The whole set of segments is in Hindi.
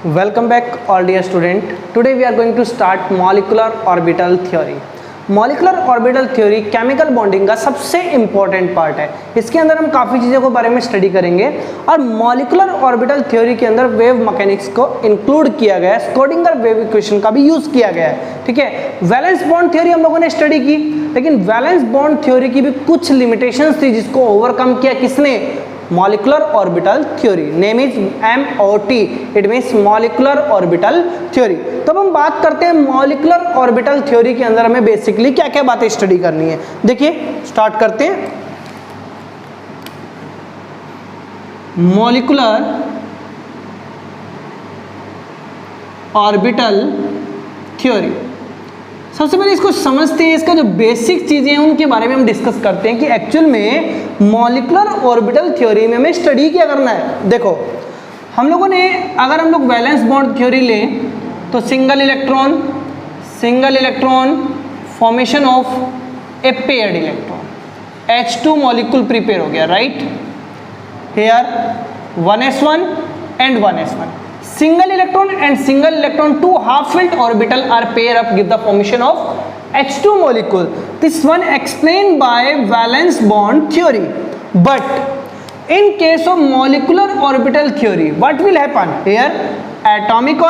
Welcome back all dear student. Today we are going to start molecular orbital theory. Molecular orbital theory chemical bonding का सबसे इंपॉर्टेंट पार्ट है। इसके अंदर हम काफ़ी चीज़ों के बारे में स्टडी करेंगे और मॉलिकुलर ऑर्बिटल थ्योरी के अंदर वेव मैकेनिक्स को इंक्लूड किया गया है, स्क्रोडिंगर वेव इक्वेशन का भी यूज़ किया गया है। ठीक है, वैलेंस बॉन्ड थ्योरी हम लोगों ने स्टडी की, लेकिन वैलेंस बॉन्ड थ्योरी की भी कुछ लिमिटेशंस थी जिसको ओवरकम किया किसने? Molecular orbital theory. Name is MOT, it means molecular orbital theory. तब हम बात करते हैं मॉलिकुलर ऑर्बिटल थ्योरी के अंदर हमें बेसिकली क्या क्या बातें स्टडी करनी है। देखिए स्टार्ट करते हैं। मॉलिकुलर ऑर्बिटल थ्योरी, सबसे पहले इसको समझते हैं, इसका जो बेसिक चीज़ें हैं उनके बारे में हम डिस्कस करते हैं कि एक्चुअल में मॉलिकुलर ऑर्बिटल थ्योरी में हमें स्टडी क्या करना है। देखो हम लोगों ने, अगर हम लोग वैलेंस बॉन्ड थ्योरी लें तो single electron formation of a paired electron, H2 molecule prepare हो गया, right. Here 1s1 and 1s1. Single electron and single electron, two half-filled orbital are pair up, give the formation of H2 molecule. This one explained by valence bond theory. But in case of molecular orbital theory, what will happen here? Atomic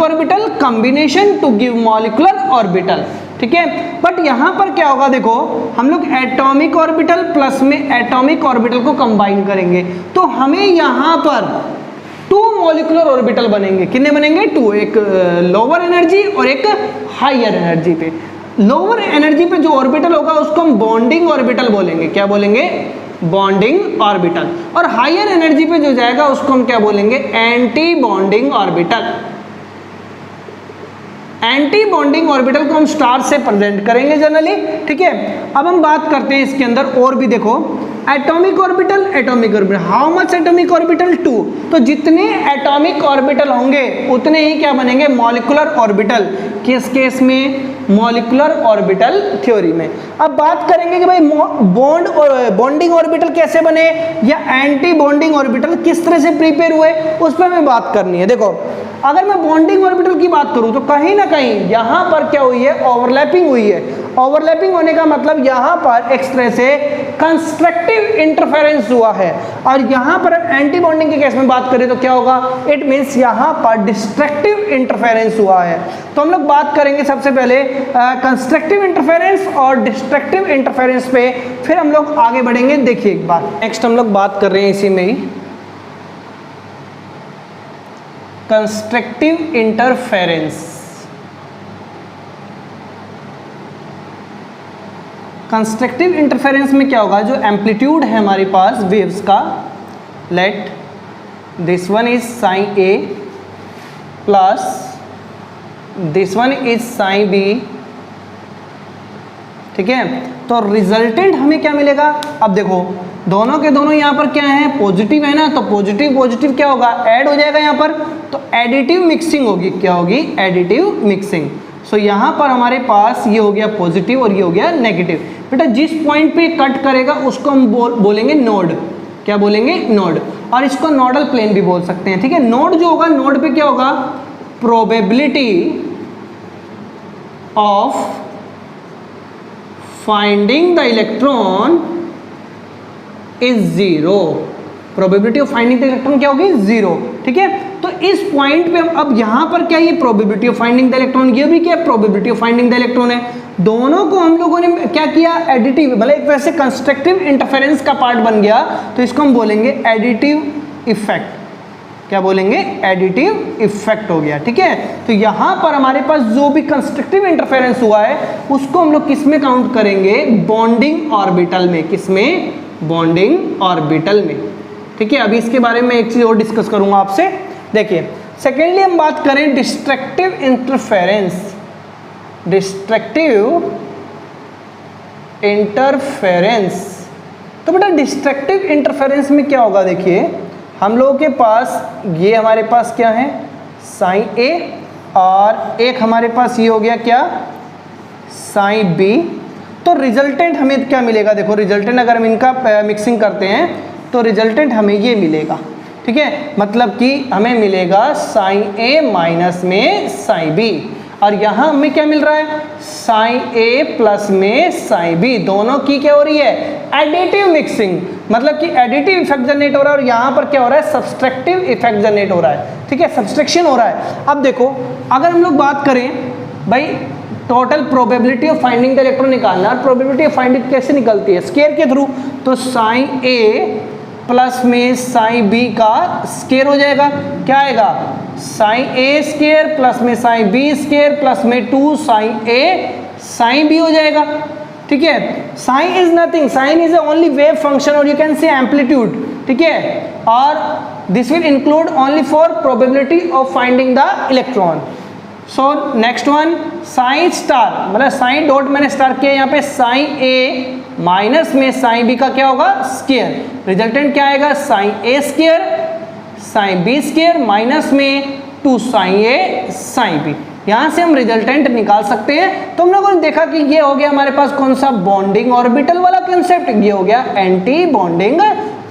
orbital combination to give molecular orbital. ठीक है, बट यहाँ पर क्या होगा, देखो हम लोग एटॉमिक ऑर्बिटल प्लस में एटॉमिक ऑर्बिटल को कंबाइन करेंगे तो हमें यहाँ पर 2 मॉलिकुलर ऑर्बिटल बनेंगे। कितने बनेंगे? 2, एक लोअर एनर्जी और एक हायर एनर्जी पे। लोअर एनर्जी पे जो ऑर्बिटल होगा उसको हम बॉन्डिंग ऑर्बिटल बोलेंगे। क्या बोलेंगे? Bonding orbital. और हायर एनर्जी पे जो जाएगा उसको हम क्या बोलेंगे? Anti bonding orbital. Anti bonding orbital को हम स्टार से प्रेजेंट करेंगे जनरली। ठीक है, अब हम बात करते हैं इसके अंदर और भी। देखो atomic orbital, how much atomic orbital? 2। तो जितने एटॉमिक ऑर्बिटल होंगे उतने ही क्या बनेंगे? Molecular orbital. किस केस में? मॉलिकुलर ऑर्बिटल थ्योरी में। अब बात करेंगे कि भाई बॉन्ड और बॉन्डिंग ऑर्बिटल कैसे बने या एंटी बॉन्डिंग ऑर्बिटल किस तरह से प्रिपेयर हुए, उस पर हमें बात करनी है। देखो अगर मैं बॉन्डिंग ऑर्बिटल की बात करूं तो कहीं ना कहीं यहां पर क्या हुई है? ओवरलैपिंग हुई है। ओवरलैपिंग होने का मतलब यहां पर एक तरह से कंस्ट्रक्टिव इंटरफेरेंस हुआ है। और यहां पर एंटी बॉन्डिंग के केस में बात करें तो क्या होगा? इट मींस यहां पर डिस्ट्रक्टिव इंटरफेरेंस हुआ है। तो हम लोग बात करेंगे सबसे पहले कंस्ट्रक्टिव इंटरफेरेंस और डिस्ट्रक्टिव इंटरफेरेंस पे, फिर हम लोग आगे बढ़ेंगे। देखिए एक बार नेक्स्ट हम लोग बात कर रहे हैं इसी में ही, कंस्ट्रक्टिव इंटरफेरेंस। कंस्ट्रक्टिव इंटरफेरेंस में क्या होगा? जो एम्पलीट्यूड है हमारे पास वेव्स का, let this one is sine A plus this one is sine B। ठीक है, तो रिजल्टेंट हमें क्या मिलेगा? अब देखो दोनों के दोनों यहाँ पर क्या है? पॉजिटिव है ना, तो पॉजिटिव पॉजिटिव क्या होगा? ऐड हो जाएगा यहाँ पर, तो एडिटिव मिक्सिंग होगी। क्या होगी? Additive mixing. सो यहाँ पर हमारे पास ये हो गया पॉजिटिव और ये हो गया नेगेटिव। बेटा जिस पॉइंट पे कट करेगा उसको हम बोलेंगे नोड। क्या बोलेंगे? नोड। और इसको नोडल प्लेन भी बोल सकते हैं। ठीक है, नोड जो होगा, नोड पे क्या होगा? Probability of finding the electron is 0। Probability of finding the electron क्या होगी? 0। ठीक है, तो इस पॉइंट पे अब यहां पर क्या, ये probability of finding the electron, ये भी क्या probability of finding the electron है। दोनों को हम लोगों ने क्या किया? एडिटिव, मतलब एक वैसे कंस्ट्रक्टिव इंटरफेरेंस का पार्ट बन गया, तो इसको हम बोलेंगे एडिटिव इफेक्ट। क्या बोलेंगे? एडिटिव इफेक्ट हो गया। ठीक है, तो यहां पर हमारे पास जो भी कंस्ट्रक्टिव इंटरफेरेंस हुआ है उसको हम लोग किस में काउंट करेंगे? बॉन्डिंग ऑर्बिटल में। किस में? बॉन्डिंग ऑर्बिटल में। ठीक है, अभी इसके बारे में एक चीज और डिस्कस करूंगा आपसे। देखिए सेकेंडली हम बात करें डिस्ट्रक्टिव इंटरफेरेंस। डिस्ट्रक्टिव इंटरफेरेंस, तो बेटा डिस्ट्रक्टिव इंटरफेरेंस में क्या होगा? देखिए हम लोगों के पास ये हमारे पास क्या है? साइन A, और एक हमारे पास ये हो गया क्या? Sign B। तो रिजल्टेंट हमें क्या मिलेगा? देखो रिजल्टेंट अगर हम इनका मिक्सिंग करते हैं तो रिजल्टेंट हमें ये मिलेगा। ठीक है, मतलब कि हमें मिलेगा साइन ए माइनस में साइन बी, और यहाँ हमें क्या मिल रहा है, साइन ए प्लस में साइन बी। दोनों की क्या हो रही है, एडिटिव मिक्सिंग, मतलब कि एडिटिव इफेक्ट जनरेट हो रहा है, और यहाँ पर क्या हो रहा है, सब्सट्रैक्टिव इफेक्ट जनरेट हो रहा है। ठीक है, सब्सट्रैक्शन हो रहा है। अब देखो, अगर हम लोग बात करें भाई total probability of finding the electron निकालना, और प्रोबेबिलिटी ऑफ फाइंडिंग कैसे निकलती है, स्केयर के थ्रू। तो साइन ए प्लस में साइन बी का स्केयर हो जाएगा, क्या आएगा, साइन ए स्केयर प्लस में साइन बी स्केयर प्लस में 2 साइन ए साइन बी हो जाएगा। ठीक है, psi is nothing, psi is only wave function, और यू कैन से एम्पलीट्यूड। ठीक है, और this will include only for probability of finding the electron. So next one, psi star, मतलब साइन डॉट मैंने स्टार किया यहाँ पे, साइन ए माइनस में साइन बी का क्या होगा, स्केयर। रिजल्टेंट क्या आएगा, psi A square psi B square minus में 2 साइन ए साइन बी। यहाँ से हम रिजल्टेंट निकाल सकते हैं। तो हम लोगों ने देखा कि ये हो गया हमारे पास कौन सा, बॉन्डिंग ऑर्बिटल वाला कंसेप्ट, ये हो गया anti bonding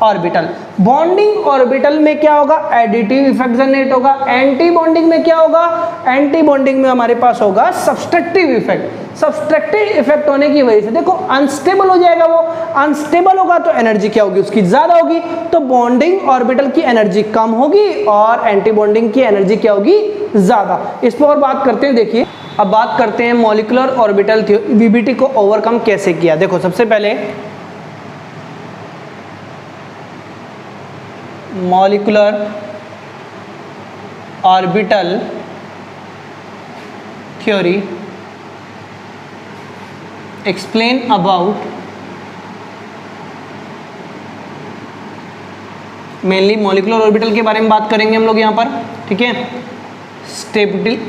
orbital. Bonding orbital में क्या होगा, एडिटिव इफेक्ट जनरेट होगा। एंटी बॉन्डिंग में क्या होगा, एंटी बॉन्डिंग में हमारे पास होगा सब्सट्रैक्टिव इफेक्ट। सब्सट्रैक्टिव इफेक्ट होने की वजह से देखो अनस्टेबल हो जाएगा, वो अनस्टेबल होगा तो एनर्जी क्या होगी, उसकी ज्यादा होगी। तो बॉन्डिंग ऑर्बिटल की एनर्जी कम होगी और एंटी बॉन्डिंग की एनर्जी क्या होगी, ज्यादा। इस पर और बात करते हैं। देखिए, अब बात करते हैं मॉलिक्यूलर ऑर्बिटल वीबीटी को ओवरकम कैसे किया। देखो, सबसे पहले molecular orbital theory explain about mainly molecular orbital के बारे में बात करेंगे हम लोग यहाँ पर। ठीक है,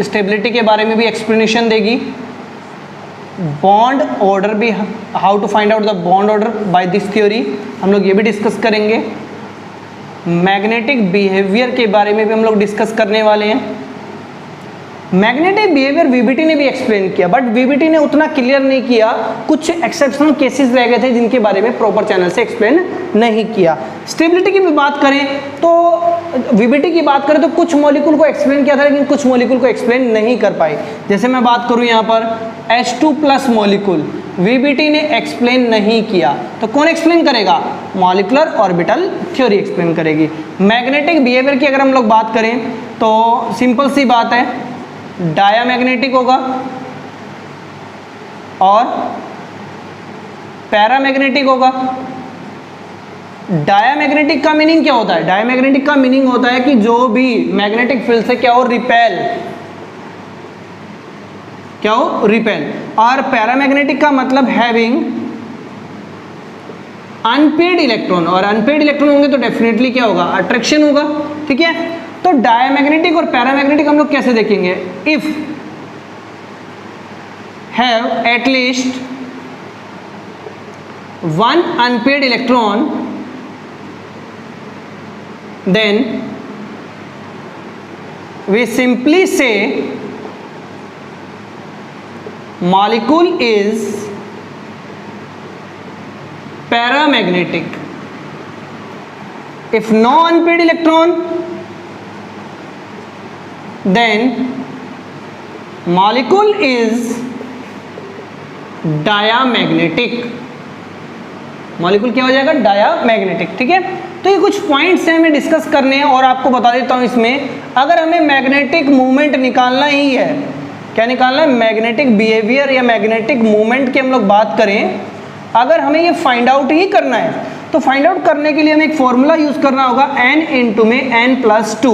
स्टेबिलिटी के बारे में भी एक्सप्लेनेशन देगी। बॉन्ड ऑर्डर भी, how to find out the bond order by this theory, हम लोग ये भी डिस्कस करेंगे। मैग्नेटिक बिहेवियर के बारे में भी हम लोग डिस्कस करने वाले हैं। मैग्नेटिक बिहेवियर वीबीटी ने भी एक्सप्लेन किया, बट वीबीटी ने उतना क्लियर नहीं किया, कुछ एक्सेप्शनल केसेस रह गए थे जिनके बारे में प्रॉपर चैनल से एक्सप्लेन नहीं किया। स्टेबिलिटी की भी बात करें तो वीबीटी की बात करें तो कुछ मॉलिक्यूल को एक्सप्लेन किया था, लेकिन कुछ मॉलिक्यूल को एक्सप्लेन नहीं कर पाए। जैसे मैं बात करूं यहाँ पर H2+ मॉलिक्यूल, वीबीटी ने एक्सप्लेन नहीं किया, तो कौन एक्सप्लेन करेगा, मॉलिक्यूलर ऑर्बिटल थ्योरी एक्सप्लेन करेगी। मैग्नेटिक बिहेवियर की अगर हम लोग बात करें तो सिंपल सी बात है, डायामैग्नेटिक होगा और पैरामैग्नेटिक होगा। डायामैग्नेटिक का मीनिंग क्या होता है, डायामैग्नेटिक का मीनिंग होता है कि जो भी मैग्नेटिक फील्ड से क्या हो, रिपेल, क्या हो, रिपेल। और पैरामैग्नेटिक का मतलब हैविंग अनपेड इलेक्ट्रॉन, और अनपेड इलेक्ट्रॉन होंगे तो डेफिनेटली क्या होगा, अट्रैक्शन होगा। ठीक है, तो डायमैग्नेटिक और पैरामैग्नेटिक हम लोग कैसे देखेंगे, if have at least one unpaired electron then we simply say molecule is paramagnetic. If no unpaired electron, then molecule is diamagnetic. Molecule क्या हो जाएगा, डायामैग्नेटिक। ठीक है, तो ये कुछ पॉइंट्स हैं हमें डिस्कस करने हैं, और आपको बता देता हूं इसमें अगर हमें मैग्नेटिक मूवमेंट निकालना ही है, क्या निकालना है, मैग्नेटिक बिहेवियर या मैग्नेटिक मूवमेंट की हम लोग बात करें, अगर हमें ये फाइंड आउट ही करना है तो फाइंड आउट करने के लिए हमें एक फॉर्मूला यूज करना होगा, n इंटू में n+2।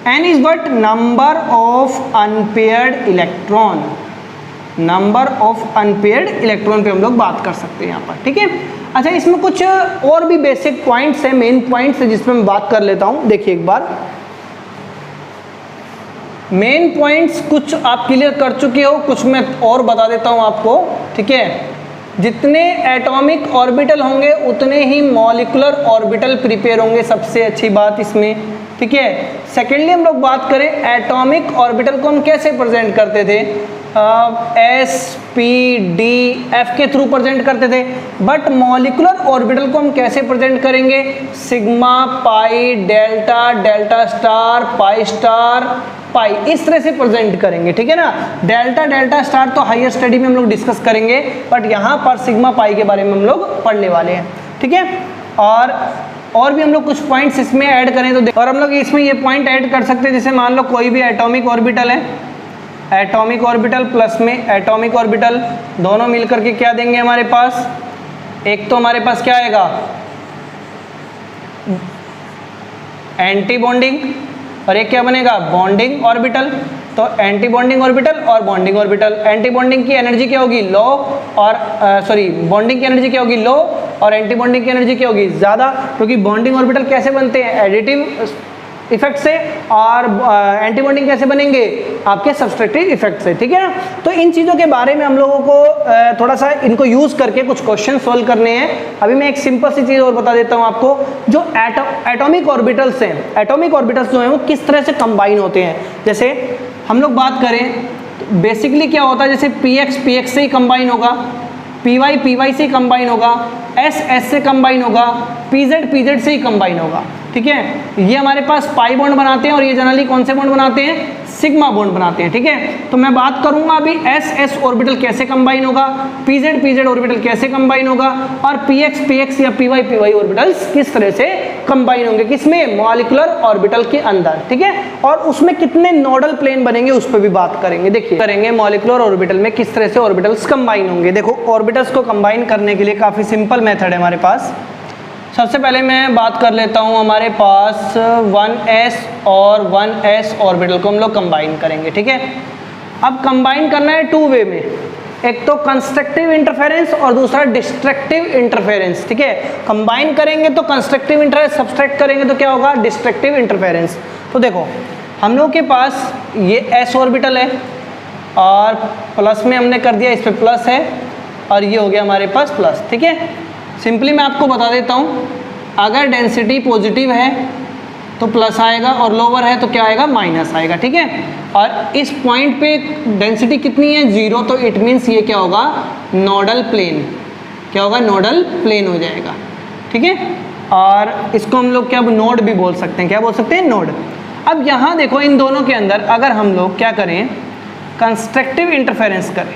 n is what, number of unpaired electron, number of unpaired electron पे हम लोग बात कर सकते हैं यहाँ पर। ठीक है, अच्छा, इसमें कुछ और भी बेसिक पॉइंट्स हैं, मेन पॉइंट्स है जिसमें मैं बात कर लेता हूँ। देखिए एक बार, मेन पॉइंट्स कुछ आप क्लियर कर चुके हो, कुछ मैं और बता देता हूं आपको। ठीक है, जितने एटॉमिक ऑर्बिटल होंगे उतने ही मॉलिक्यूलर ऑर्बिटल प्रिपेयर होंगे, सबसे अच्छी बात इसमें। ठीक है, सेकेंडली हम लोग बात करें एटॉमिक ऑर्बिटल को हम कैसे प्रेजेंट करते थे, एस पी डी एफ के थ्रू प्रेजेंट करते थे, बट मॉलिक्यूलर ऑर्बिटल को हम कैसे प्रेजेंट करेंगे? Sigma, pi, delta, delta star, pi star, pi, इस तरह से प्रेजेंट करेंगे, ठीक है ना। डेल्टा, डेल्टा स्टार तो हायर स्टडी में हम लोग डिस्कस करेंगे, बट यहाँ पर सिग्मा पाई के बारे में हम लोग पढ़ने वाले हैं, ठीक है। और भी हम लोग कुछ पॉइंट्स इसमें ऐड करें तो और हम लोग इसमें ये पॉइंट ऐड कर सकते हैं, जैसे मान लो कोई भी एटॉमिक ऑर्बिटल है, एटॉमिक ऑर्बिटल प्लस में एटॉमिक ऑर्बिटल, दोनों मिलकर के क्या देंगे हमारे पास? एक तो हमारे पास क्या आएगा? एंटी बॉन्डिंग, और एक क्या बनेगा? Bonding orbital. तो एंटी बॉन्डिंग ऑर्बिटल और बॉन्डिंग ऑर्बिटल। एंटी बॉन्डिंग की एनर्जी क्या होगी? लो, और बॉन्डिंग की एनर्जी क्या होगी? लो, और एंटी बॉन्डिंग की एनर्जी क्या होगी? ज़्यादा, क्योंकि बॉन्डिंग ऑर्बिटल कैसे बनते हैं? एडिटिव इफेक्ट से, और एंटी बॉन्डिंग कैसे बनेंगे? आपके सब्सट्रैक्टिव इफेक्ट से, ठीक है ना। तो इन चीज़ों के बारे में हम लोगों को थोड़ा सा इनको यूज़ करके कुछ क्वेश्चन सोल्व करने हैं। अभी मैं एक सिंपल सी चीज़ और बता देता हूँ आपको, जो एटॉमिक ऑर्बिटल्स हैं, एटॉमिक ऑर्बिटल्स जो हैं वो किस तरह से कंबाइन होते हैं। जैसे हम लोग बात करें तो बेसिकली क्या होता है, जैसे px से ही कंबाइन होगा, py से ही कंबाइन होगा, s से कंबाइन होगा, pz से ही कंबाइन होगा, ठीक है। ये हमारे पास पाई बॉन्ड बनाते हैं और ये जनरली कौन से बॉन्ड बनाते हैं? सिग्मा बॉन्ड बनाते हैं, ठीक है। तो मैं बात करूंगा अभी s ऑर्बिटल कैसे कंबाइन होगा, pz ऑर्बिटल कैसे कंबाइन होगा, और px या py ऑर्बिटल्स किस तरह से कंबाइन होंगे, किसमें? मॉलिक्यूलर ऑर्बिटल के अंदर, ठीक है। और उसमें कितने नोडल प्लेन बनेंगे उस पर भी बात करेंगे। देखिए करेंगे मॉलिक्यूलर ऑर्बिटल में किस तरह से ऑर्बिटल्स कंबाइन होंगे। देखो ऑर्बिटल्स को कंबाइन करने के लिए काफ़ी सिंपल मेथड है हमारे पास। सबसे पहले मैं बात कर लेता हूँ, हमारे पास 1s और 1s ऑर्बिटल को हम लोग कंबाइन करेंगे, ठीक है। अब कंबाइन करना है टू वे में, एक तो कंस्ट्रक्टिव इंटरफेरेंस और दूसरा डिस्ट्रक्टिव इंटरफेरेंस, ठीक है। कंबाइन करेंगे तो कंस्ट्रक्टिव इंटरफेरेंस, सब्सट्रैक्ट करेंगे तो क्या होगा? Destructive interference. तो देखो हम लोग के पास ये s ऑर्बिटल है और प्लस में हमने कर दिया, इस पर प्लस है, और ये हो गया हमारे पास प्लस, ठीक है। सिंपली मैं आपको बता देता हूँ, अगर डेंसिटी पॉजिटिव है तो प्लस आएगा और लोअर है तो क्या आएगा? माइनस आएगा, ठीक है। और इस पॉइंट पे डेंसिटी कितनी है? 0, तो इट मीन्स ये क्या होगा? Nodal plane. क्या होगा? नोडल प्लेन हो जाएगा, ठीक है। और इसको हम लोग क्या नोड भी बोल सकते हैं, क्या बोल सकते हैं? नोड। अब यहाँ देखो इन दोनों के अंदर अगर हम लोग क्या करें? कंस्ट्रक्टिव इंटरफेरेंस करें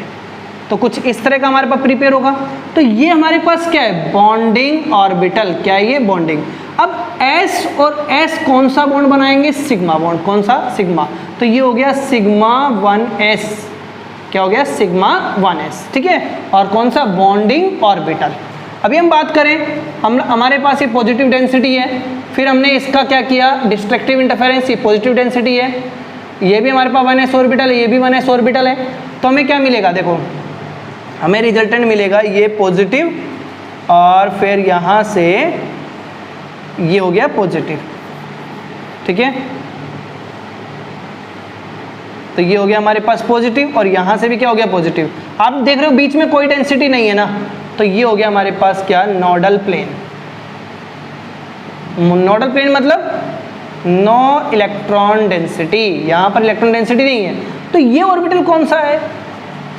तो कुछ इस तरह का हमारे पास प्रिपेयर होगा। तो ये हमारे पास क्या है? Bonding orbital. क्या है ये? बॉन्डिंग। अब s और s कौन सा बॉन्ड बनाएंगे? Sigma bond. कौन सा? सिग्मा। तो ये हो गया सिग्मा 1s। क्या हो गया? सिग्मा 1s, ठीक है। और कौन सा? Bonding orbital. अभी हम बात करें, हमारे पास ये पॉजिटिव डेंसिटी है, फिर हमने इसका क्या किया? Destructive interference. ये पॉजिटिव डेंसिटी है, ये भी हमारे पास 1s ऑर्बिटल है, ये भी 1s ऑर्बिटल है। तो हमें क्या मिलेगा? देखो हमें रिजल्टेंट मिलेगा ये पॉजिटिव, और फिर यहाँ से ये हो गया पॉजिटिव, ठीक है। तो ये हो गया हमारे पास पॉजिटिव, और यहाँ से भी क्या हो गया? पॉजिटिव। आप देख रहे हो बीच में कोई डेंसिटी नहीं है ना, तो ये हो गया हमारे पास क्या? Nodal plane. नोडल प्लेन मतलब नो इलेक्ट्रॉन डेंसिटी, यहाँ पर इलेक्ट्रॉन डेंसिटी नहीं है। तो ये ऑर्बिटल कौन सा है?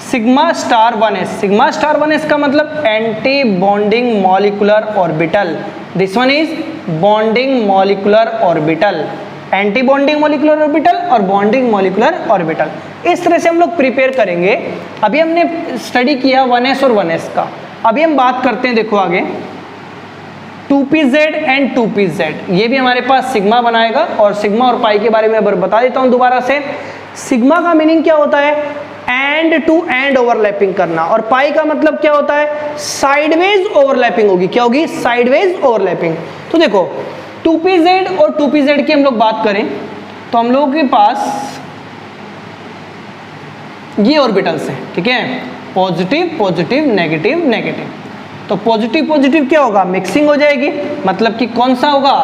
Sigma star 1s। Sigma star 1s का मतलब anti bonding molecular orbital. This one is bonding molecular orbital. Anti bonding molecular orbital और बॉन्डिंग मॉलिक्यूलर ऑर्बिटल, इस तरह से हम लोग प्रिपेयर करेंगे। अभी हमने स्टडी किया 1s और 1s का। अभी हम बात करते हैं, देखो आगे 2pz एंड 2pz। ये भी हमारे पास सिग्मा बनाएगा, और सिग्मा और पाई के बारे में बता देता हूँ दोबारा से। सिग्मा का मीनिंग क्या होता है? एंड टू एंड ओवरलैपिंग करना, और पाई का मतलब क्या होता है? साइडवेज ओवरलैपिंग होगी। क्या होगी? Sideways overlapping. तो देखो 2pz और 2pz की हम लोग बात करें तो हम लोगों के पास ये ऑर्बिटल्स हैं, ठीक है। Positive positive negative negative. तो पॉजिटिव पॉजिटिव क्या होगा? मिक्सिंग हो जाएगी, मतलब कि कौन सा होगा?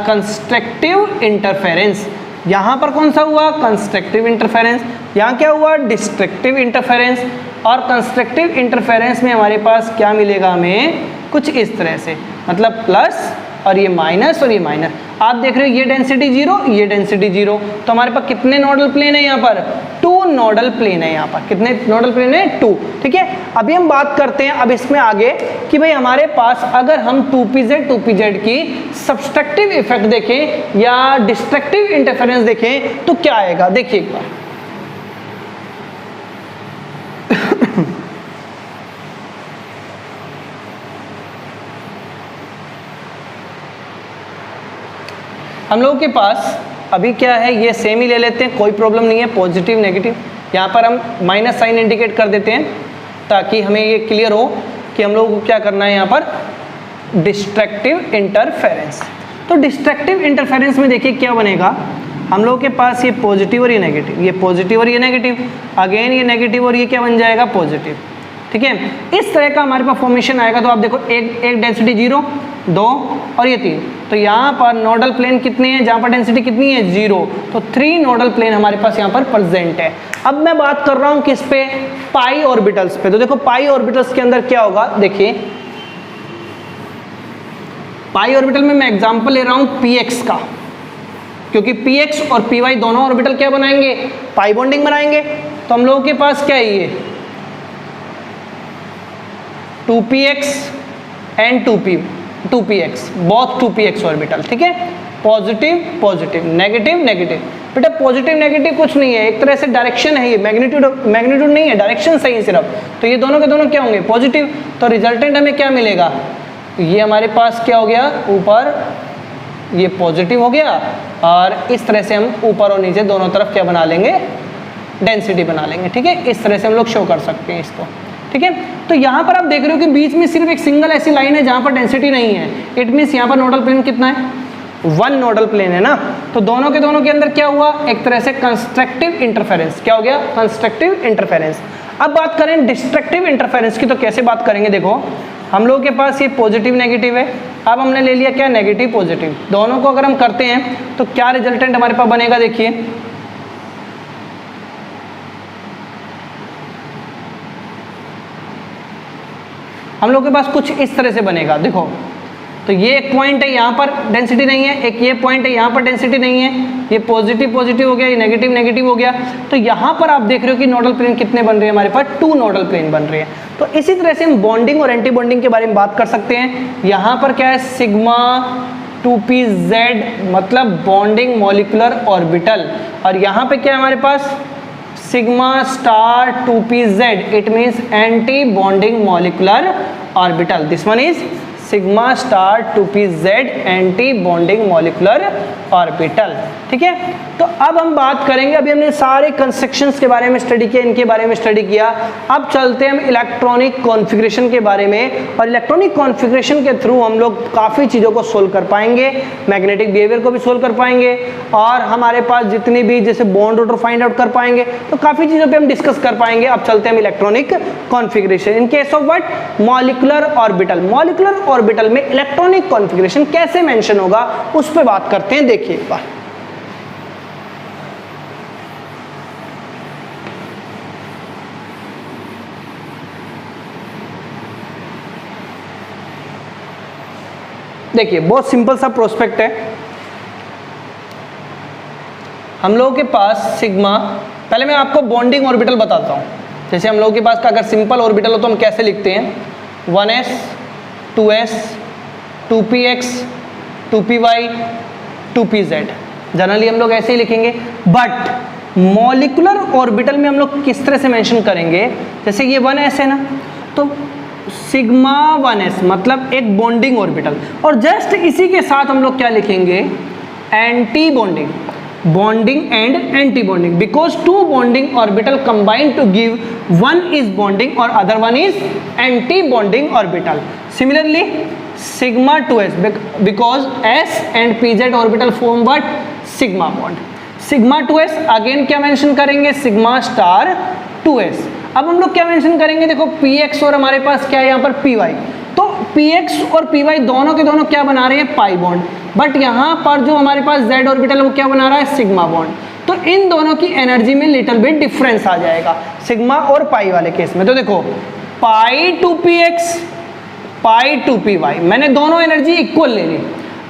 Constructive interference. यहाँ पर कौन सा हुआ? Constructive interference. यहाँ क्या हुआ? Destructive interference. और कंस्ट्रक्टिव इंटरफेरेंस में हमारे पास क्या मिलेगा? हमें कुछ इस तरह से, मतलब प्लस और ये माइनस और ये माइनस। आप देख रहे हो ये डेंसिटी जीरो, ये डेंसिटी जीरो, तो हमारे पास कितने नोडल प्लेन है यहाँ पर? 2 नोडल प्लेन है यहाँ पर। कितने नोडल प्लेन है? 2। ठीक है, अभी हम बात करते हैं अब इसमें आगे कि भाई हमारे पास अगर हम 2pz की सब्सट्रैक्टिव इफेक्ट देखें या डिस्ट्रक्टिव इंटरफेरेंस देखें तो क्या आएगा, देखिए एक बार। हम लोगों के पास अभी क्या है, ये सेम ही ले लेते हैं, कोई प्रॉब्लम नहीं है। पॉजिटिव नेगेटिव यहाँ पर हम माइनस साइन इंडिकेट कर देते हैं ताकि हमें ये क्लियर हो कि हम लोगों को क्या करना है यहाँ पर, डिस्ट्रक्टिव इंटरफेरेंस। तो डिस्ट्रक्टिव इंटरफेरेंस में देखिए क्या बनेगा, हम लोगों के पास ये पॉजिटिव और ये नेगेटिव, ये पॉजिटिव और ये नेगेटिव, अगेन ये नेगेटिव और ये क्या बन जाएगा, पॉजिटिव। ठीक है, इस तरह का हमारे पास फॉर्मेशन आएगा। तो आप देखो एक डेंसिटी 0, 2 और ये 3, तो यहाँ पर नोडल प्लेन कितने हैं जहाँ पर डेंसिटी कितनी है, 0, तो 3 नोडल प्लेन हमारे पास यहाँ पर प्रेजेंट है। अब मैं बात कर रहा हूँ किस पे, पाई ऑर्बिटल्स पे। तो देखो पाई ऑर्बिटल्स के अंदर क्या होगा, देखिए पाई ऑर्बिटल में मैं एग्जांपल ले रहा हूँ px का, क्योंकि px और py दोनों ऑर्बिटल क्या बनाएंगे, पाई बॉन्डिंग बनाएंगे। तो हम लोगों के पास क्या है, ये 2px and 2px, both 2px orbital. ठीक है, पॉजिटिव पॉजिटिव, नेगेटिव नेगेटिव। बेटा पॉजिटिव नेगेटिव कुछ नहीं है, एक तरह से डायरेक्शन है, ये मैग्नीट्यूड नहीं है, डायरेक्शन सही सिर्फ। तो ये दोनों के दोनों क्या होंगे, पॉजिटिव। तो रिजल्टेंट हमें क्या मिलेगा, ये हमारे पास क्या हो गया, ऊपर ये पॉजिटिव हो गया, और इस तरह से हम ऊपर और नीचे दोनों तरफ क्या बना लेंगे, डेंसिटी बना लेंगे। ठीक है, इस तरह से हम लोग शो कर सकते हैं इसको। ठीक है, तो यहाँ पर आप देख रहे हो कि बीच में सिर्फ एक सिंगल ऐसी लाइन है जहाँ पर डेंसिटी नहीं है। इट मीन्स यहाँ पर नोडल प्लेन कितना है, 1 नोडल प्लेन है ना। तो दोनों के दोनों के अंदर क्या हुआ, एक तरह से कंस्ट्रक्टिव इंटरफेरेंस। क्या हो गया, कंस्ट्रक्टिव इंटरफेरेंस। अब बात करें डिस्ट्रक्टिव इंटरफेरेंस की, तो कैसे बात करेंगे, देखो हम लोगों के पास ये पॉजिटिव नेगेटिव है, अब हमने ले लिया क्या, नेगेटिव पॉजिटिव, दोनों को अगर हम करते हैं तो क्या रिजल्टेंट हमारे पास बनेगा, देखिए हम लोग के पास कुछ इस तरह से बनेगा। देखो तो ये एक पॉइंट है, यहाँ पर डेंसिटी नहीं है, एक ये पॉइंट है, यहाँ पर डेंसिटी नहीं है, ये पॉजिटिव पॉजिटिव हो गया, ये नेगेटिव नेगेटिव हो गया। तो यहाँ पर आप देख रहे हो कि नोडल प्लेन कितने बन रहे हैं, हमारे पास 2 नोडल प्लेन बन रहे हैं। तो इसी तरह से हम बॉन्डिंग और एंटी बॉन्डिंग के बारे में बात कर सकते हैं। यहाँ पर क्या है, सिग्मा 2pz मतलब बॉन्डिंग मॉलिक्यूलर ऑर्बिटल, और यहाँ पे क्या है हमारे पास, sigma star 2pz, it means anti bonding molecular orbital. This one is sigma star 2pz anti bonding molecular orbital. ठीक है, तो अब हम बात करेंगे, अभी हमने सारे कंस्ट्रक्शंस के बारे में स्टडी किया, इनके बारे में स्टडी किया। अब चलते हैं हम इलेक्ट्रॉनिक कॉन्फ़िगरेशन के बारे में, और इलेक्ट्रॉनिक कॉन्फ़िगरेशन के थ्रू हम लोग काफ़ी चीज़ों को सोल्व कर पाएंगे, मैग्नेटिक बिहेवियर को भी सोल्व कर पाएंगे, और हमारे पास जितनी भी जैसे बॉन्ड ऑर्डर फाइंड आउट कर पाएंगे, तो काफ़ी चीज़ों पर हम डिस्कस कर पाएंगे। अब चलते हैं हम electronic configuration in case of what, molecular orbital. Molecular orbital में इलेक्ट्रॉनिक कॉन्फ़िगरेशन कैसे मेंशन होगा उस पर बात करते हैं। देखिए एक बार, देखिए बहुत सिंपल सा प्रोस्पेक्ट है। हम लोगों के पास सिग्मा, पहले मैं आपको बॉन्डिंग ऑर्बिटल बताता हूँ। जैसे हम लोगों के पास अगर सिंपल ऑर्बिटल हो तो हम कैसे लिखते हैं, 1s 2s 2px 2py 2pz, generally हम लोग ऐसे ही लिखेंगे। बट मॉलिक्यूलर ऑर्बिटल में हम लोग किस तरह से मेंशन करेंगे, जैसे ये 1s है ना, तो सिग्मा 1s मतलब एक बॉन्डिंग ऑर्बिटल, और जस्ट इसी के साथ हम लोग क्या लिखेंगे, anti bonding, bonding and anti-bonding, because two bonding orbital combine to give one is bonding or other one is anti-bonding orbital. Similarly, sigma 2s, because s and pz orbital form what, sigma bond. sigma 2s again क्या मेंशन करेंगे, sigma स्टार 2s। अब हम लोग क्या मेंशन करेंगे, देखो px और हमारे पास क्या है यहाँ पर py, तो px और py दोनों के दोनों क्या बना रहे हैं, पाई बॉन्ड, बट यहाँ पर जो हमारे पास z ऑर्बिटल वो क्या बना रहा है, सिग्मा बॉन्ड। तो इन दोनों की एनर्जी में लिटिल बिट डिफरेंस आ जाएगा सिग्मा और पाई वाले केस में। तो देखो pi two P X pi two P Y, मैंने दोनों एनर्जी इक्वल ले ली।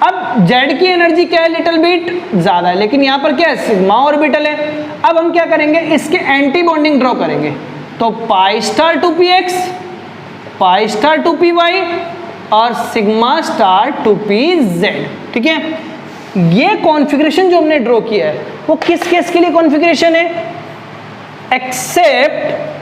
अब Z की एनर्जी क्या है, लिटिल बिट ज्यादा है, लेकिन यहाँ पर क्या है, सिग्मा ऑर्बिटल है। अब हम क्या करेंगे, इसके एंटी बॉन्डिंग ड्रॉ करेंगे, तो pi star 2px, pi star 2py और सिग्मा स्टार 2pz। ठीक है, ये कॉन्फ़िगरेशन जो हमने ड्रॉ किया है वो किस केस के लिए कॉन्फ़िगरेशन है, accept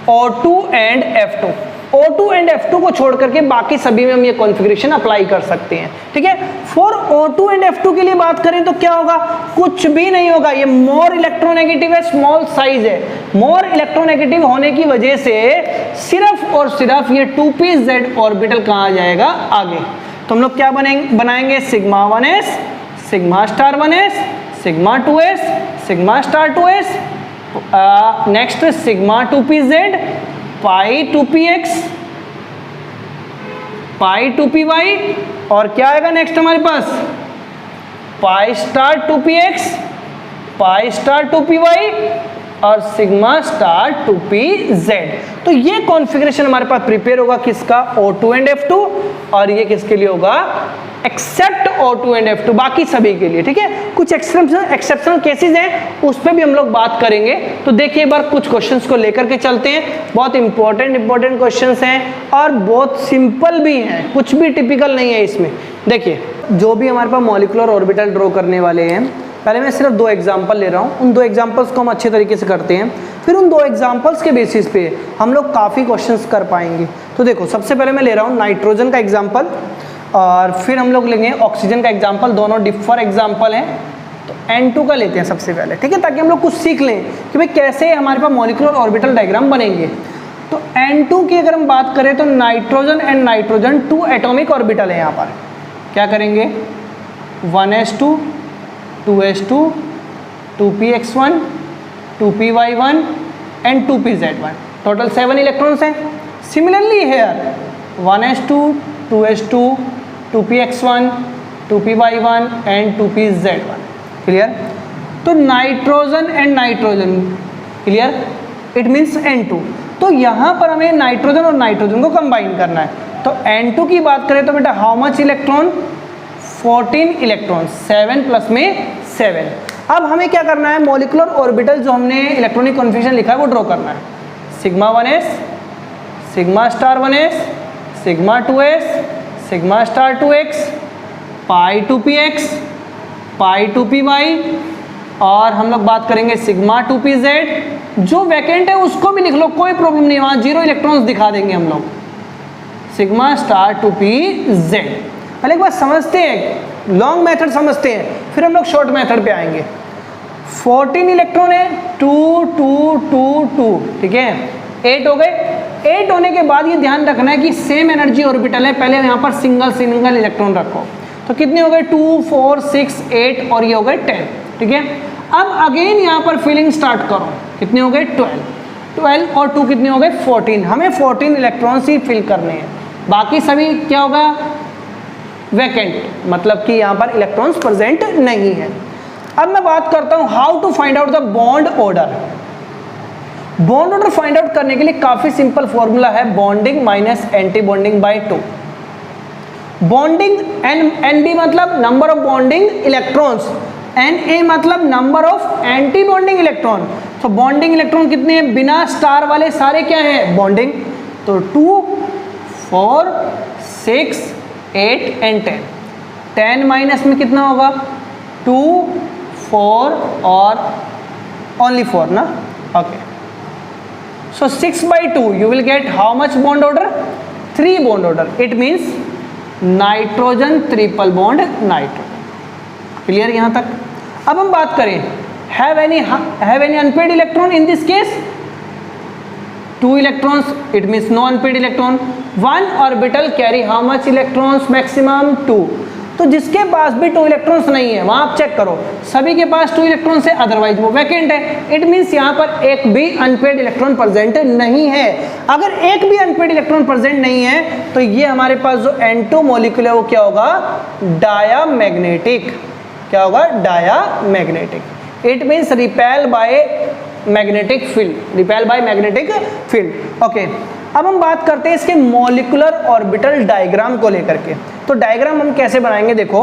O2 and F2। O2 and F2 को छोड़ करके बाकी सभी में हम ये कॉन्फ़िगरेशन अप्लाई कर सकते हैं। ठीक है, फॉर O2 एंड F2 के लिए बात करें तो क्या होगा, कुछ भी नहीं होगा, ये मोर इलेक्ट्रोनेगेटिव है, स्मॉल साइज है। मोर इलेक्ट्रोनेगेटिव होने की वजह से सिर्फ और सिर्फ ये 2pz ऑर्बिटल कहाँ आ जाएगा, आगे। तो हम लोग क्या बनाएंगे, sigma 1s, sigma star 1s, sigma 2s, sigma star 2s, next sigma 2pz, पाई 2px, पाई 2py और क्या आएगा नेक्स्ट हमारे पास, pi star 2px, pi star 2py और सिग्मा स्टार 2pz। तो ये कॉन्फ़िगरेशन हमारे पास प्रिपेयर होगा किसका, O2 एंड F2, और ये किसके लिए होगा, एक्सेप्ट O2 एंड F2, बाकी सभी के लिए। ठीक है, कुछ एक्सेप्शनल केसेस हैं, उस पर भी हम लोग बात करेंगे। तो देखिए एक बार कुछ क्वेश्चंस को लेकर के चलते हैं, बहुत इंपॉर्टेंट क्वेश्चंस हैं और बहुत सिंपल भी हैं, कुछ भी टिपिकल नहीं है इसमें। देखिए जो भी हमारे पास मॉलिक्यूलर ऑर्बिटल ड्रॉ करने वाले हैं, पहले मैं सिर्फ 2 एग्जाम्पल ले रहा हूँ, उन 2 एग्जाम्पल्स को हम अच्छे तरीके से करते हैं, फिर उन 2 एग्जाम्पल्स के बेसिस पे हम लोग काफ़ी क्वेश्चंस कर पाएंगे। तो देखो सबसे पहले मैं ले रहा हूँ नाइट्रोजन का एग्जाम्पल और फिर हम लोग लेंगे ऑक्सीजन का एग्जाम्पल, दोनों डिफर एग्जाम्पल हैं। तो N2 का लेते हैं सबसे पहले, ठीक है, ताकि हम लोग कुछ सीख लें कि भाई कैसे हमारे पास मॉलिक्यूलर ऑर्बिटल डायग्राम बनेंगे। तो N2 की अगर हम बात करें तो nitrogen and nitrogen 2 atomic orbital है। यहाँ पर क्या करेंगे, 1s2, 2s2, 2px1, 2py1 and 2pz1, total 7 electrons हैं। Similarly here 1s2, 2s2, 2px1, 2py1 and 2pz1। Clear, तो nitrogen and nitrogen, clear, it means N2। तो यहाँ पर हमें नाइट्रोजन और नाइट्रोजन को कंबाइन करना है। तो N2 की बात करें तो बेटा how much electron, 14 electron, 7 plus में 7। अब हमें क्या करना है, मॉलिक्यूलर ऑर्बिटल जो हमने इलेक्ट्रॉनिक कॉन्फ़िगरेशन लिखा है वो ड्रॉ करना है। Sigma 1s, sigma star 1s, sigma 2s, sigma star 2x, पाई 2px, पाई 2py और हम लोग बात करेंगे सिग्मा 2pz। जो वैकेंट है उसको भी लिख लो, कोई प्रॉब्लम नहीं, वहाँ 0 इलेक्ट्रॉन्स दिखा देंगे हम लोग, सिग्मा स्टार 2pz। पहले एक बार समझते हैं, लॉन्ग मेथड समझते हैं, फिर हम लोग शॉर्ट मेथड पे आएंगे। 14 इलेक्ट्रॉन है, 2 2 2 2, ठीक है, 8 हो गए। 8 होने के बाद ये ध्यान रखना है कि सेम एनर्जी ऑर्बिटल है, पहले यहाँ पर सिंगल इलेक्ट्रॉन रखो। तो कितने हो गए, 2 4 6 8 और ये हो गए 10। ठीक है, अब अगेन यहाँ पर फिलिंग स्टार्ट करो, कितने हो गए 12 और 2 कितने हो गए 14। हमें 14 इलेक्ट्रॉन्स ही फिल करने हैं, बाकी सभी क्या होगा, वैकेंट, मतलब कि यहाँ पर इलेक्ट्रॉन्स प्रेजेंट नहीं है। अब मैं बात करता हूँ how to find out the bond order. Bond order find out करने के लिए काफी सिंपल फॉर्मूला है, bonding minus anti bonding by 2। Bonding NB मतलब number of bonding electrons, Na मतलब number of anti bonding electron. तो बॉन्डिंग इलेक्ट्रॉन कितने हैं, बिना स्टार वाले सारे क्या है, बॉन्डिंग। तो 2 4 6 8 एंड 10। 10 माइनस में कितना होगा, 2 4 और ओनली 4 ना, okay. So 6/2 you will get how much bond order, 3 bond order. It means nitrogen triple bond nitrogen. Clear यहाँ तक। अब हम बात करें have any unpaired electron in this case, 2 electrons, it means no unpaired electron. 1 orbital carry how much electrons maximum, 2। तो जिसके पास भी 2 इलेक्ट्रॉन्स नहीं है वहां आप चेक करो, सभी के पास 2 इलेक्ट्रॉन्स है, अदरवाइज वो वैकेंट है। इट मींस यहाँ पर एक भी अनपेड इलेक्ट्रॉन प्रेजेंट नहीं है। अगर एक भी अनपेड इलेक्ट्रॉन प्रेजेंट नहीं है तो ये हमारे पास जो N2 मॉलिक्यूल है वो क्या होगा, डायामैग्नेटिक। क्या होगा, diamagnetic. It means repel by magnetic field, repel by magnetic field. Okay, अब हम बात करते हैं इसके मॉलिक्यूलर ऑर्बिटल डायग्राम को लेकर के। तो डायग्राम हम कैसे बनाएंगे, देखो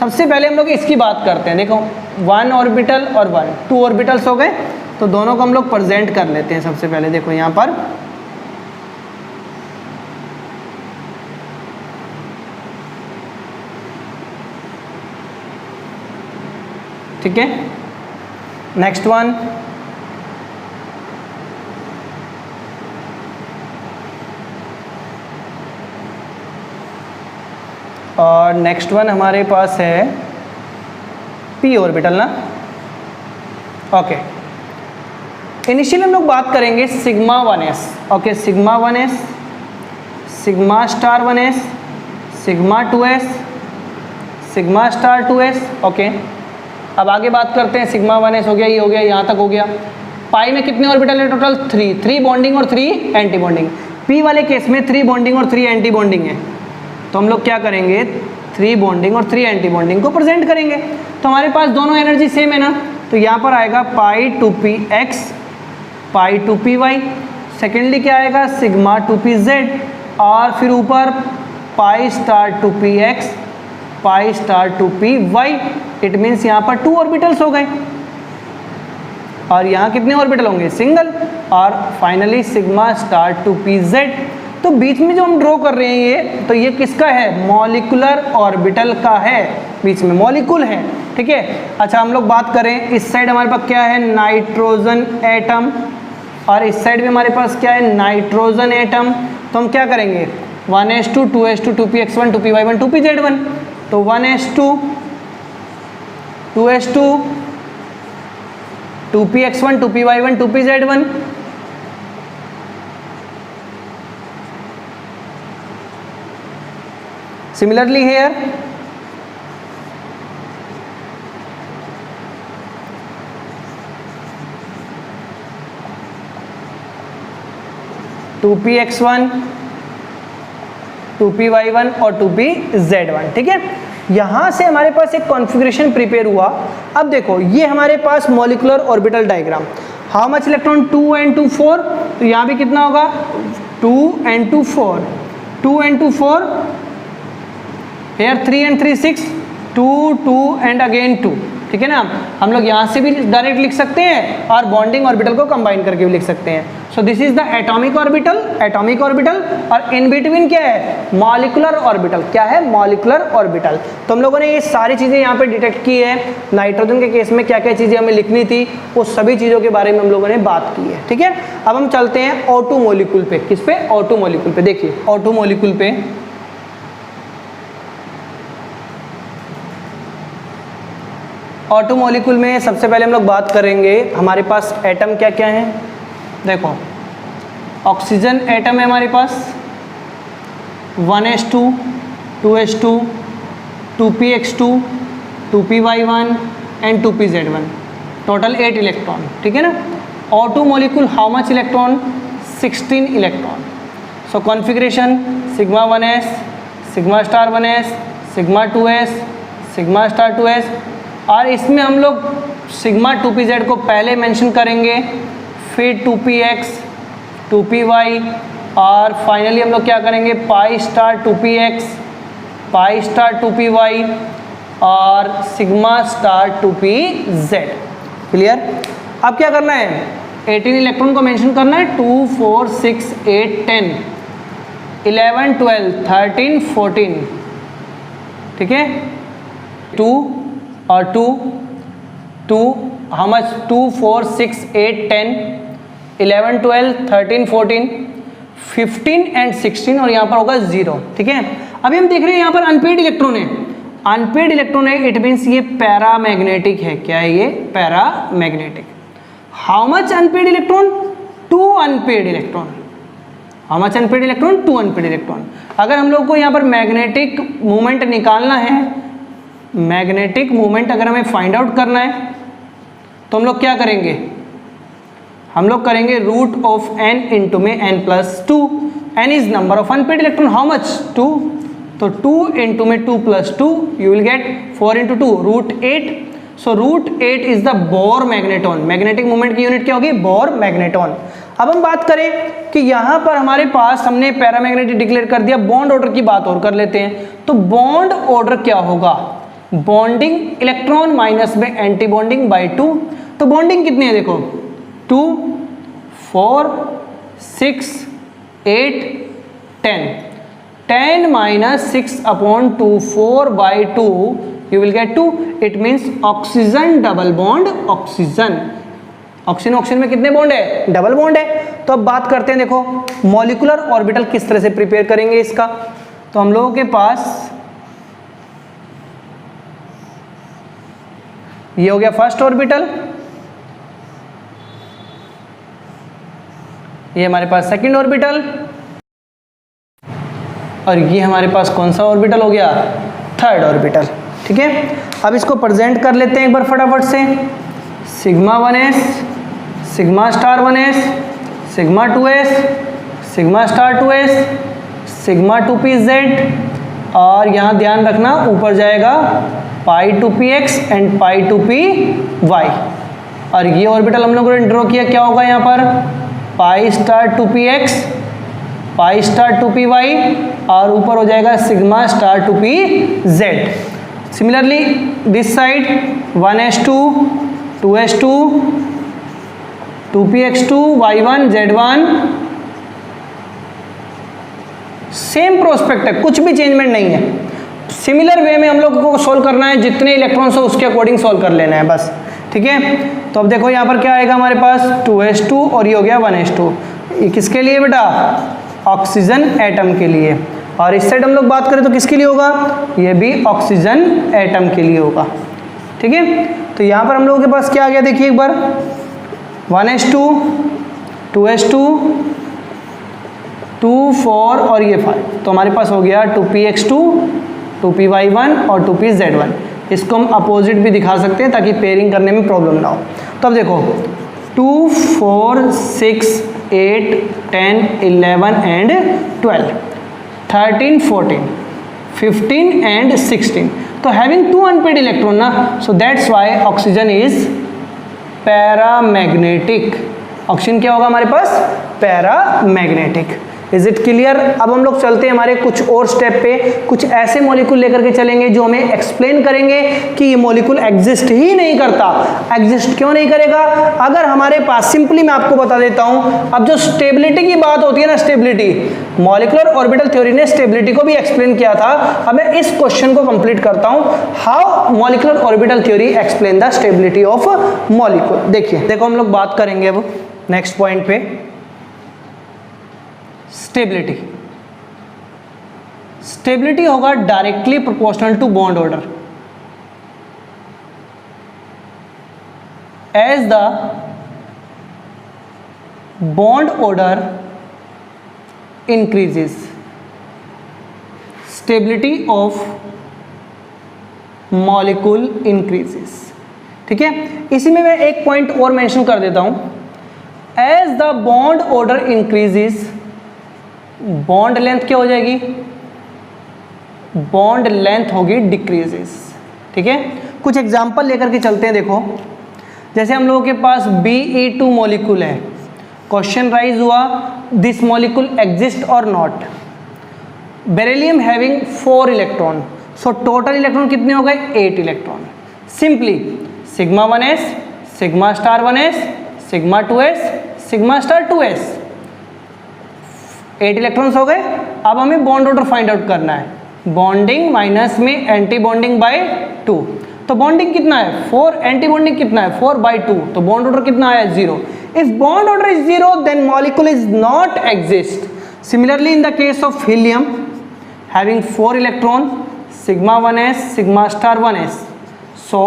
सबसे पहले हम लोग इसकी बात करते हैं। देखो 1 ऑर्बिटल और 1, 2 ऑर्बिटल्स हो गए, तो दोनों को हम लोग प्रेजेंट कर लेते हैं। सबसे पहले देखो यहाँ पर ठीक है, नेक्स्ट वन, और नेक्स्ट वन हमारे पास है p ऑर्बिटल ना। ओके, इनिशियली हम लोग बात करेंगे sigma 1s। Okay, sigma 1s, sigma star 1s, sigma 2s, sigma star 2s। Okay, अब आगे बात करते हैं। सिग्मा 1s हो गया, ये हो गया, यहाँ तक हो गया। पाई में कितने ऑर्बिटल है टोटल? 3 बॉन्डिंग और 3 एंटी बॉन्डिंग। p वाले केस में 3 बॉन्डिंग और 3 एंटी बॉन्डिंग है, तो हम लोग क्या करेंगे, 3 बॉन्डिंग और 3 एंटी बॉन्डिंग को प्रेजेंट करेंगे। तो हमारे पास दोनों एनर्जी सेम है ना, तो यहाँ पर आएगा पाई 2px, पाई 2py। सेकेंडली क्या आएगा, सिग्मा 2pz, और फिर ऊपर pi star 2px, pi star 2py। It means यहाँ पर 2 ऑर्बिटल्स हो गए, और यहाँ कितने ऑर्बिटल होंगे, सिंगल। और फाइनली सिग्मा स्टार 2pz। तो बीच में जो हम ड्रॉ कर रहे हैं ये, तो ये किसका है, मॉलिक्यूलर ऑर्बिटल का है, बीच में मॉलिक्यूल है, ठीक है। अच्छा, हम लोग बात करें इस साइड हमारे पास क्या है, नाइट्रोजन एटम, और इस साइड में हमारे पास क्या है, नाइट्रोजन एटम। तो हम क्या करेंगे, 1s2, 2s2, 2px1, 2py1, 2pz1। तो 1s2, 2s2, 2px1, 2py1, 2pz1। Similarly here, two P X one, 2py1 और 2pz1, ठीक है। यहाँ से हमारे पास एक कॉन्फ़िगरेशन प्रिपेयर हुआ। अब देखो ये हमारे पास molecular orbital diagram, how much electron 2 and 2 4, तो यहाँ भी कितना होगा 2 and 2 4, 2 and 2 4, here 3 and 3 6, 2 2 and again 2, ठीक है ना। हम लोग यहाँ से भी डायरेक्ट लिख सकते हैं और बॉन्डिंग ऑर्बिटल को कंबाइन करके भी लिख सकते हैं। So this is the atomic orbital, atomic orbital, और इन बिटवीन क्या है, मॉलिक्यूलर ऑर्बिटल। क्या है, मॉलिक्यूलर ऑर्बिटल। तो हम लोगों ने ये सारी चीज़ें यहाँ पे डिटेक्ट की है। नाइट्रोजन के केस में क्या क्या चीज़ें हमें लिखनी थी, वो सभी चीज़ों के बारे में हम लोगों ने बात की है, ठीक है। अब हम चलते हैं O2 मॉलिक्यूल पे। किस पे, O2 मॉलिक्यूल पे। देखिए O2 मॉलिक्यूल पे O2 मॉलिक्यूल में सबसे पहले हम लोग बात करेंगे हमारे पास एटम क्या क्या हैं। देखो ऑक्सीजन एटम है हमारे पास 1s2, 2s2, 2px2, 2py1 and 2pz1, total 8 electron, ठीक है ना। O2 molecule how much electron, 16 electron. So configuration sigma 1s, sigma star 1s, sigma 2s, sigma star 2s, और इसमें हम लोग सिग्मा 2pz को पहले मेंशन करेंगे, फिर 2px, 2py, और फाइनली हम लोग क्या करेंगे, pi star 2px, pi star 2py और सिग्मा स्टार 2pz। क्लियर। अब क्या करना है, 18 इलेक्ट्रॉन को मेंशन करना है, 2 4 6 8 10 11 12 13 14, ठीक है। 2 और 2 हाउ मच, 2 4 6 8 10 11 12 13 14 15 एंड 16, और यहाँ पर होगा 0, ठीक है। अभी हम देख रहे हैं यहाँ पर अनपेड इलेक्ट्रॉन है, अनपेड इलेक्ट्रॉन है, इट मीन्स ये पैरामैग्नेटिक है। क्या है ये, paramagnetic. How much unpaired electron, 2 unpaired electron. How much unpaired electron, 2 unpaired electron. अगर हम लोग को यहाँ पर मैग्नेटिक मूवमेंट निकालना है, मैग्नेटिक मूवमेंट अगर हमें फाइंड आउट करना है, तो हम लोग क्या करेंगे, हम लोग करेंगे रूट ऑफ n इंटू में n+2। n is number of unpaired electron, how much, 2, तो 2 इंटू में 2+2 you will get 4 into 2 √8। So √8 is the bore magneton. Magnetic movement की यूनिट क्या होगी, बोर मैग्नेटॉन। अब हम बात करें कि यहाँ पर हमारे पास हमने पैरामैग्नेटिक डिक्लेयर कर दिया, बॉन्ड ऑर्डर की बात और कर लेते हैं। तो बॉन्ड ऑर्डर क्या होगा, बॉन्डिंग इलेक्ट्रॉन माइनस में एंटी बॉन्डिंग बाई 2। तो बॉन्डिंग कितनी है देखो, 2 4 6 8 10, 10 minus 6 upon 2, 4 by 2, you will get 2. It means oxygen double bond oxygen. Oxygen oxygen में कितने बॉन्ड है, डबल बॉन्ड है। तो अब बात करते हैं, देखो मॉलिक्यूलर ऑर्बिटल किस तरह से प्रिपेयर करेंगे इसका। तो हम लोगों के पास ये हो गया फर्स्ट ऑर्बिटल, ये हमारे पास सेकंड ऑर्बिटल, और ये हमारे पास कौन सा ऑर्बिटल हो गया, थर्ड ऑर्बिटल। ठीक है, अब इसको प्रेजेंट कर लेते हैं एक बार फटाफट से। Sigma 1s, sigma star 1s, sigma 2s, sigma star 2s, sigma 2pz, और यहाँ ध्यान रखना ऊपर जाएगा पाई 2px एंड पाई 2py। और ये ऑर्बिटल हम लोगों ने ड्रॉ किया, क्या होगा यहाँ पर, pi star 2px, pi star 2py, और ऊपर हो जाएगा sigma star 2pz। Similarly this side 1s2, 2s2, 2px2, y1, z1, same prospect है, कुछ भी चेंजमेंट नहीं है। सिमिलर वे में हम लोग को सोल्व करना है, जितने इलेक्ट्रॉन्स हो उसके अकॉर्डिंग सोल्व कर लेना है बस। ठीक है, तो अब देखो यहाँ पर क्या आएगा हमारे पास, 2s2 और ये हो गया 1s2। ये किसके लिए बेटा, ऑक्सीजन एटम के लिए। और इस साइड हम लोग बात करें तो किसके लिए होगा, ये भी ऑक्सीजन एटम के लिए होगा। ठीक है, तो यहाँ पर हम लोगों के पास क्या आ गया देखिए एक बार, 1s2, 2s2, 2 4 और ये 5, तो हमारे पास हो गया 2px2, 2py1 और 2pz1। इसको हम अपोजिट भी दिखा सकते हैं ताकि पेयरिंग करने में प्रॉब्लम ना हो। तो अब देखो 2 4 6 8 10 11 एंड 12, 13 14 15 एंड 16। तो हैविंग 2 अनपेड इलेक्ट्रॉन ना, so that's why oxygen is paramagnetic. Oxygen क्या होगा हमारे पास, पैरामैग्नेटिक। Is it clear. अब हम लोग चलते हैं हमारे कुछ और स्टेप पे, कुछ ऐसे मॉलिक्यूल लेकर के चलेंगे जो हमें एक्सप्लेन करेंगे कि ये मॉलिक्यूल एग्जिस्ट ही नहीं करता। एग्जिस्ट क्यों नहीं करेगा, अगर हमारे पास, सिंपली मैं आपको बता देता हूं, अब जो स्टेबिलिटी की बात होती है ना, स्टेबिलिटी, मॉलिक्यूलर ऑर्बिटल थ्योरी ने स्टेबिलिटी को भी एक्सप्लेन किया था। अब मैं इस क्वेश्चन को कंप्लीट करता हूं, how molecular orbital theory explain the stability of molecule. देखिए, देखो हम लोग बात करेंगे अब नेक्स्ट पॉइंट पे, स्टेबिलिटी। स्टेबिलिटी होगा directly proportional to bond order. As the bond order increases, stability of molecule increases. ठीक है, इसी में मैं एक पॉइंट और मेंशन कर देता हूं, as the bond order increases, bond length क्या हो जाएगी, बॉन्ड लेंथ होगी डिक्रीजेस। ठीक है, कुछ एग्जांपल लेकर के चलते हैं। देखो, जैसे हम लोगों के पास Be2 मॉलिक्यूल है, क्वेश्चन राइज हुआ, दिस मॉलिक्यूल एग्जिस्ट और not. Beryllium having 4 electron, so total electron कितने हो गए, 8 electron. Simply sigma 1s, sigma star 1s, sigma 2s, sigma star 2s, 8 electrons हो गए। अब हमें बॉन्ड ऑर्डर फाइंड आउट करना है, बॉन्डिंग माइनस में एंटी बॉन्डिंग बाय 2। तो बॉन्डिंग कितना है 4, एंटी बॉन्डिंग कितना है 4 by 2, तो बॉन्ड ऑर्डर कितना आया 0। If bond order is 0 then molecule is not exist. Similarly in the case of helium having 4 electron, sigma 1s, sigma star 1s, so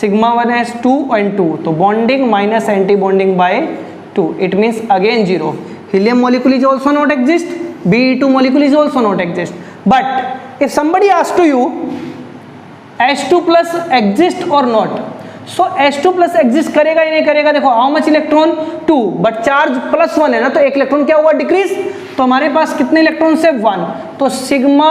sigma 1s 2 and 2, तो bonding minus anti bonding by 2, it means again 0। Helium molecule is also not exist, Be2 molecule is also not exist. But if somebody asks to you H2 plus exist or not, so H2 plus exist करेगा या नहीं करेगा? देखो how much electron 2, but charge +1 है ना, तो एक इलेक्ट्रॉन क्या हुआ? डिक्रीज। तो हमारे पास कितने इलेक्ट्रॉन से? 1। तो सिग्मा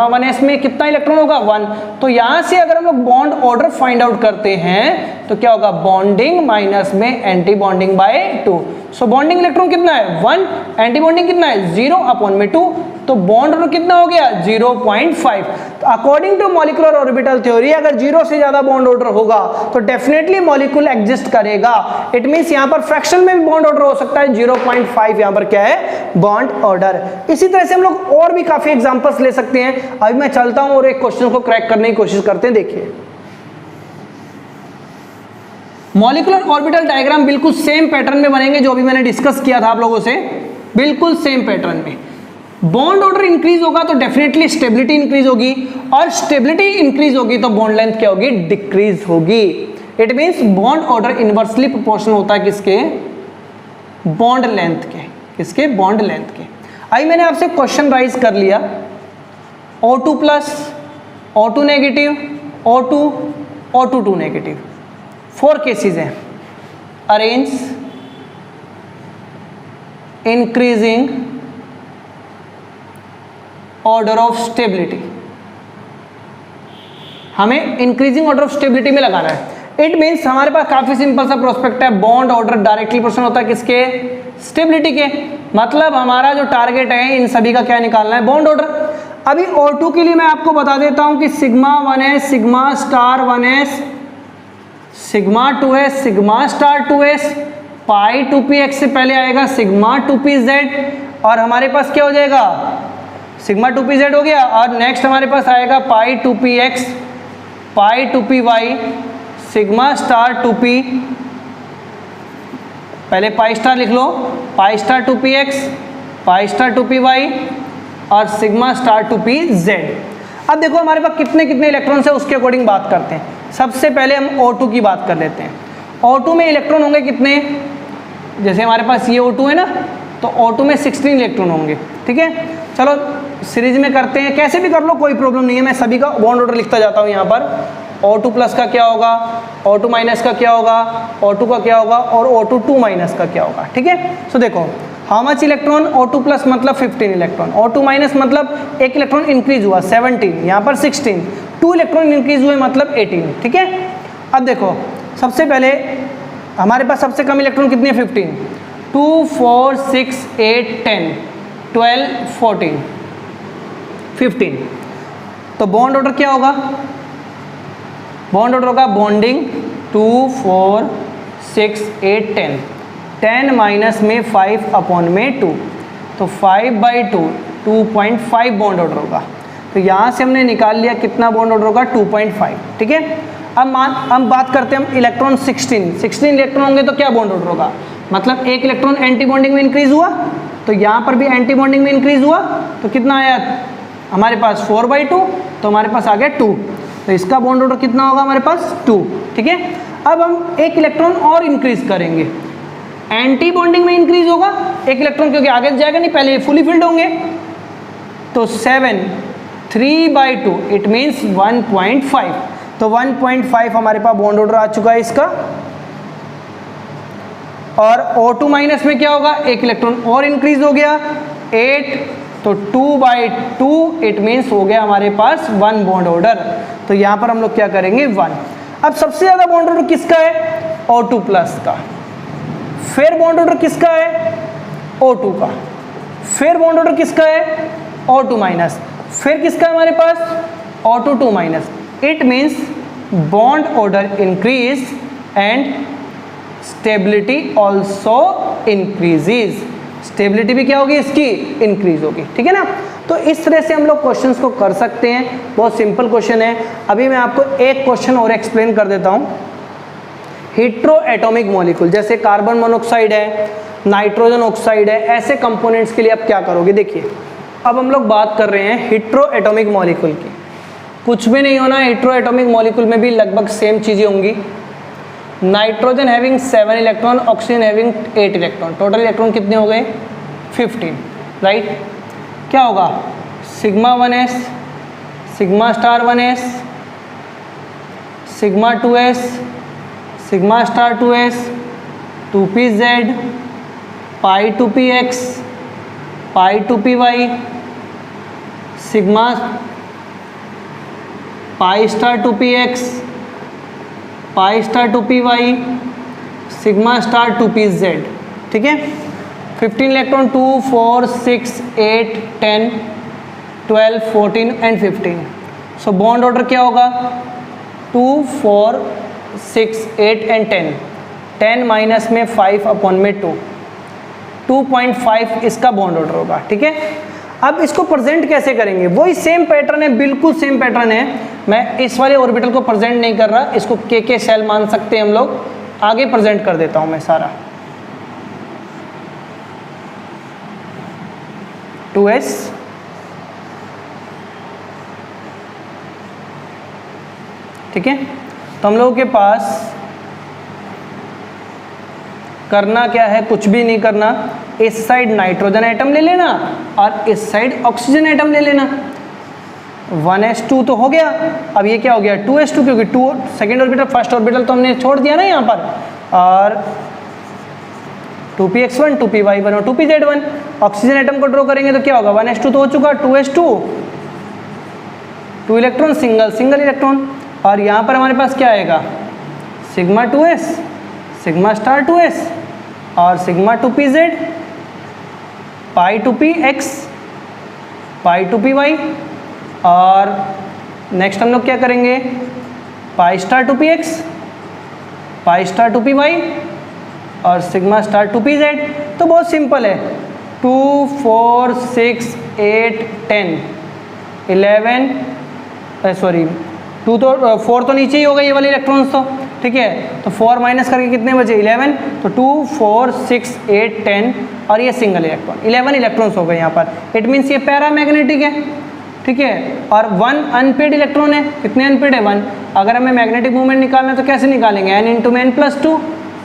1s में कितना इलेक्ट्रॉन होगा? 1। तो यहां से अगर हम लोग बॉन्ड ऑर्डर फाइंड आउट करते हैं तो क्या होगा? बॉन्डिंग माइनस में anti bonding by 2। So bonding electron कितना है? 1, एंटी बॉन्डिंग कितना है? 0 अपॉन में 2। तो बॉन्ड ऑर्डर कितना हो गया? 0.5। तो according to molecular orbital theory अगर 0 से ज्यादा बॉन्ड ऑर्डर होगा तो डेफिनेटली मॉलिक्यूल एग्जिस्ट करेगा। इट मींस यहां पर फ्रैक्शन में भी बॉन्ड ऑर्डर हो सकता है। 0.5 यहां पर क्या है? Bond order. इसी तरह से हम लोग और भी काफी एग्जांपल्स ले सकते हैं। अभी मैं चलता हूं और एक क्वेश्चन को क्रैक करने की कोशिश करते हैं। देखिए, मॉलिक्यूलर ऑर्बिटल डायग्राम बिल्कुल सेम पैटर्न में बनेंगे जो अभी मैंने डिस्कस किया था आप लोगों से, बिल्कुल सेम पैटर्न में। बॉन्ड ऑर्डर इंक्रीज होगा तो डेफिनेटली स्टेबिलिटी इंक्रीज होगी, और स्टेबिलिटी इंक्रीज होगी तो बॉन्ड लेंथ क्या होगी? डिक्रीज होगी। It means bond order inversely proportional होता है किसके? बॉन्ड लेंथ के। किसके? बॉन्ड लेंथ के। अभी मैंने आपसे क्वेश्चन राइज कर लिया, O2 plus, O2 negative, O2, O2 negative, 4 cases हैं। Arrange increasing order of stability, हमें इंक्रीजिंग ऑर्डर ऑफ स्टेबिलिटी में लगाना है। इट मींस हमारे पास काफी सिंपल सा प्रोस्पेक्ट है, बॉन्ड ऑर्डर डायरेक्टली प्रोपोर्शनल होता है किसके? स्टेबिलिटी के। मतलब हमारा जो टारगेट है इन सभी का क्या निकालना है? Bond order. अभी O2 के लिए मैं आपको बता देता हूं कि sigma 1s, sigma star 1s, sigma 2s, sigma star 2s, पाई 2px से पहले आएगा सिग्मा 2pz, और हमारे पास क्या हो जाएगा? सिग्मा 2pz हो गया। और नेक्स्ट हमारे पास आएगा पाई 2px, पाई 2py, सिग्मा स्टार 2p, पहले पाई स्टार लिख लो, pi star 2px, pi star 2py और सिग्मा स्टार 2pz। अब देखो हमारे पास कितने कितने इलेक्ट्रॉन्स है उसके अकॉर्डिंग बात करते हैं। सबसे पहले हम O2 की बात कर लेते हैं। O2 में इलेक्ट्रॉन होंगे कितने? जैसे हमारे पास ये O2 है ना, तो O2 में 16 इलेक्ट्रॉन होंगे। ठीक है, चलो सीरीज में करते हैं, कैसे भी कर लो कोई प्रॉब्लम नहीं है। मैं सभी का बॉन्ड ऑर्डर लिखता जाता हूँ यहाँ पर। O2 प्लस का क्या होगा, O2 माइनस का क्या होगा, O2 का क्या होगा और O2 2 माइनस का क्या होगा। ठीक है, सो देखो how much electron? O2 plus मतलब 15 इलेक्ट्रॉन, O2 माइनस मतलब एक इलेक्ट्रॉन इंक्रीज हुआ 17, यहाँ पर 16, 2 इलेक्ट्रॉन इंक्रीज हुए मतलब 18। ठीक है, अब देखो सबसे पहले हमारे पास सबसे कम इलेक्ट्रॉन कितने? 15, 2, 4, 6, 8, 10, 12, 14, 15। तो बॉन्ड ऑर्डर क्या होगा? बॉन्ड ऑर्डर होगा बॉन्डिंग 2, 4, 6, 8, 10, 10 माइनस में 5 अपॉन में 2, तो 5/2, 2.5 बॉन्ड ऑर्डर होगा। तो यहाँ से हमने निकाल लिया कितना बॉन्ड ऑर्डर होगा? 2.5। ठीक है, अब बात करते हैं हम इलेक्ट्रॉन 16 इलेक्ट्रॉन होंगे तो क्या बॉन्ड ऑर्डर होगा? मतलब एक इलेक्ट्रॉन एंटी बॉन्डिंग में इंक्रीज हुआ, तो यहाँ पर भी एंटी बॉन्डिंग में इंक्रीज हुआ, तो कितना आया हमारे पास? 4/2, तो हमारे पास आ गया 2। तो इसका बॉन्ड ऑर्डर कितना होगा हमारे पास? 2। ठीक है, अब हम एक इलेक्ट्रॉन और इंक्रीज करेंगे, एंटी बॉन्डिंग में इंक्रीज होगा एक इलेक्ट्रॉन, क्योंकि आगे जाएगा नहीं, पहले फुली फिल्ड होंगे। तो 7, 3/2, इट मीन्स 1.5। तो 1.5 हमारे पास बॉन्ड ऑर्डर आ चुका है इसका। और O2 माइनस में क्या होगा? एक इलेक्ट्रॉन और इंक्रीज हो गया 8, तो 2/2, इट मीन्स हो गया हमारे पास 1 बॉन्ड ऑर्डर। तो यहाँ पर हम लोग क्या करेंगे? 1। अब सबसे ज़्यादा बॉन्ड ऑर्डर किसका है? O2 प्लस का। फिर बॉन्ड ऑर्डर किसका है? O2 का। फिर बॉन्ड ऑर्डर किसका है? O2 minus. फिर किसका है हमारे पास? O2 2 minus. It means bond order increase and stability also increases. Stability भी क्या होगी इसकी? इंक्रीज होगी। ठीक है ना, तो इस तरह से हम लोग क्वेश्चंस को कर सकते हैं। बहुत सिंपल क्वेश्चन है। अभी मैं आपको एक क्वेश्चन और एक्सप्लेन कर देता हूँ। हेट्रो एटॉमिक मॉलिक्यूल, जैसे कार्बन मोनोऑक्साइड है, नाइट्रोजन ऑक्साइड है, ऐसे कंपोनेंट्स के लिए आप क्या करोगे? देखिए, अब हम लोग बात कर रहे हैं हेट्रो एटॉमिक मॉलिक्यूल की। कुछ भी नहीं होना, हेट्रो एटॉमिक मॉलिक्यूल में भी लगभग सेम चीज़ें होंगी। Nitrogen having 7 electron, oxygen having 8 electron, total electron कितने हो गए? 15, राइट। क्या होगा? Sigma 1s, sigma star 1s, sigma 2s, sigma star 2s 2pz पाई 2px पाई 2py sigma pi star 2px pi star 2py sigma star 2pz। ठीक है, 15 electron 2 4 6 8 10 12 14 and 15। So bond order क्या होगा 2 4 6 8 एंड 10, 10 माइनस में 5 अपॉन में 2, 2.5 इसका बॉन्ड ऑर्डर होगा। ठीक है, अब इसको प्रेजेंट कैसे करेंगे, वही सेम पैटर्न है, बिल्कुल सेम पैटर्न है। मैं इस वाले ऑर्बिटल को प्रेजेंट नहीं कर रहा, इसको के सेल मान सकते हैं हम लोग, आगे प्रेजेंट कर देता हूं मैं सारा। 2s ठीक है, तो हम लोगों के पास करना क्या है, कुछ भी नहीं करना, इस साइड नाइट्रोजन एटम ले लेना और इस साइड ऑक्सीजन एटम ले लेना। 1s2 तो हो गया, अब ये क्या हो गया 2s2, क्योंकि 2 सेकेंड ऑर्बिटल फर्स्ट ऑर्बिटल तो हमने छोड़ दिया ना यहाँ पर, और 2px1 2py1 और 2pz1। ऑक्सीजन एटम को ड्रॉ करेंगे तो क्या होगा 1s2 तो हो चुका, 2s2 2 इलेक्ट्रॉन सिंगल इलेक्ट्रॉन, और यहाँ पर हमारे पास क्या आएगा sigma 2s sigma star 2s और सिग्मा 2pz पाई 2px पाई 2py, और नेक्स्ट हम लोग क्या करेंगे pi star 2px pi star 2py और सिग्मा स्टार 2pz। तो बहुत सिंपल है, 2 4 6 8 10 11 सॉरी 2 तो 4 तो नीचे ही होगा ये वाले इलेक्ट्रॉन्स तो। ठीक है, तो 4 माइनस करके कितने बचे 11, तो 2 4 6 8 10 और ये सिंगल इलेक्ट्रॉन 11 इलेक्ट्रॉन्स हो गए यहाँ पर। इट मीन्स ये पैरामैग्नेटिक है। ठीक है, और 1 अनपेड इलेक्ट्रॉन है, कितने अनपेड है 1। अगर हमें मैग्नेटिक मूवमेंट निकालना है तो कैसे निकालेंगे n इंटू में n प्लस 2,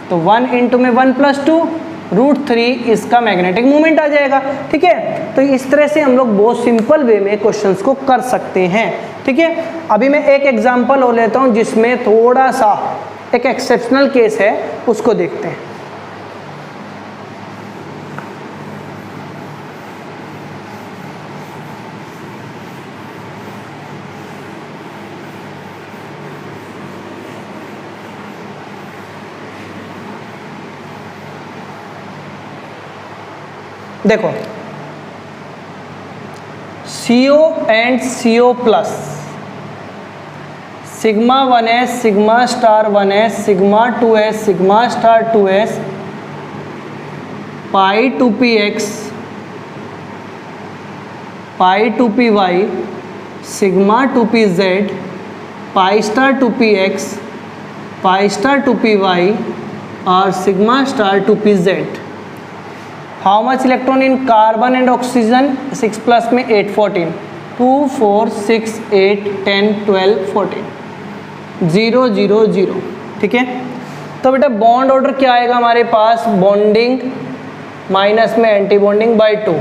तो 1 इंटू में 1 प्लस 2 √3 इसका मैग्नेटिक मूवमेंट आ जाएगा। ठीक है, तो इस तरह से हम लोग बहुत सिंपल वे में क्वेश्चंस को कर सकते हैं। ठीक है, अभी मैं एक एग्जांपल हो लेता हूं जिसमें थोड़ा सा एक एक्सेप्शनल केस है, उसको देखते हैं। देखो CO and CO plus, sigma 1s sigma star 1s sigma 2s sigma star 2s pi 2px pi 2py sigma 2pz pi star 2px pi star 2py और sigma star 2pz। How much electron in carbon and oxygen 6 plus में 8 14 2 4 6 8 10 12 14 0 0 0। ठीक है, तो बेटा बॉन्ड ऑर्डर क्या आएगा हमारे पास, बॉन्डिंग माइनस में anti bonding by 2,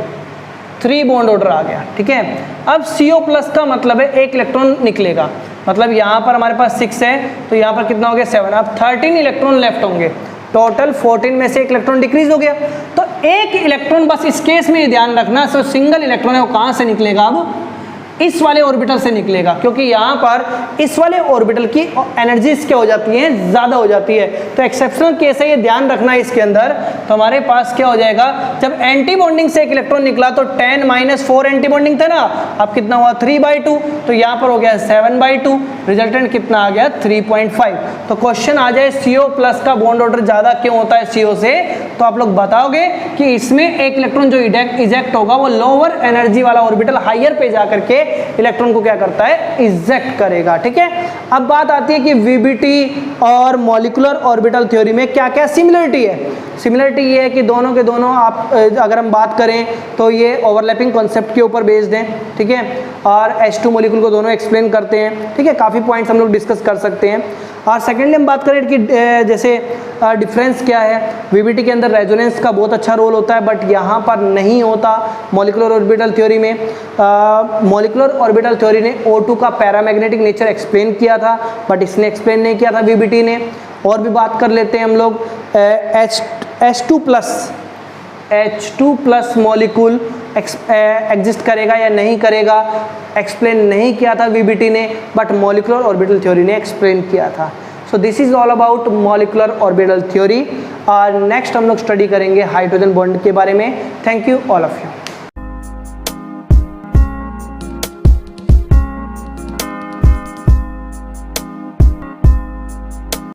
3 bond order आ गया। ठीक है, अब CO प्लस का मतलब है 1 इलेक्ट्रॉन निकलेगा, मतलब यहाँ पर हमारे पास 6 है तो यहाँ पर कितना हो गया 7, अब 13 इलेक्ट्रॉन लेफ्ट होंगे, टोटल 14 में से 1 इलेक्ट्रॉन डिक्रीज हो गया। तो 1 इलेक्ट्रॉन बस इस केस में ध्यान रखना, सो सिंगल इलेक्ट्रॉन है वो कहाँ से निकलेगा, अब इस वाले ऑर्बिटल से निकलेगा, क्योंकि यहाँ पर इस वाले ऑर्बिटल की एनर्जीज क्या हो जाती है, ज़्यादा हो जाती है। तो एक्सेप्शनल केस है, ये ध्यान रखना है इसके अंदर। तो हमारे पास क्या हो जाएगा, जब एंटी बॉन्डिंग से 1 इलेक्ट्रॉन निकला तो 10 - 4 एंटी बॉन्डिंग था ना, अब कितना हुआ 3/2, तो यहाँ पर हो गया 7/2, रिजल्टेंट कितना आ गया 3.5। तो क्वेश्चन आ जाए CO प्लस का बॉन्ड ऑर्डर ज़्यादा क्यों होता है CO से, तो आप लोग बताओगे कि इसमें 1 इलेक्ट्रॉन जो इजेक्ट होगा वो लोअर एनर्जी वाला ऑर्बिटल हायर पे जाकर के इलेक्ट्रॉन को क्या करता है, इजेक्ट करेगा। ठीक है, अब बात आती है कि VBT और मॉलिक्यूलर ऑर्बिटल थ्योरी में क्या क्या सिमिलरिटी है। सिमिलरिटी ये है कि दोनों के दोनों आप अगर हम बात करें तो ये ओवरलैपिंग कॉन्सेप्ट के ऊपर बेस्ड हैं। ठीक है, और H2 मॉलिक्यूल को दोनों एक्सप्लेन करते हैं। ठीक है, काफ़ी पॉइंट्स हम लोग डिस्कस कर सकते हैं। और सेकेंडली हम बात करें कि जैसे डिफरेंस क्या है, VBT के अंदर रेजोनेंस का बहुत अच्छा रोल होता है, बट यहाँ पर नहीं होता मॉलिक्यूलर ऑर्बिटल थ्योरी में। मॉलिक्यूलर ऑर्बिटल थ्योरी ने O2 का पैरामैग्नेटिक नेचर एक्सप्लेन किया था, बट इसने एक्सप्लेन नहीं किया था VBT ने। और भी बात कर लेते हैं हम लोग H2+ मॉलिक्यूल एग्जिस्ट करेगा या नहीं करेगा, एक्सप्लेन नहीं किया था वीबीटी ने, बट मॉलिक्यूलर ऑर्बिटल थ्योरी ने एक्सप्लेन किया था। So this is all about molecular orbital theory. और नेक्स्ट हम लोग स्टडी करेंगे हाइड्रोजन बॉन्ड के बारे में। Thank you all of you.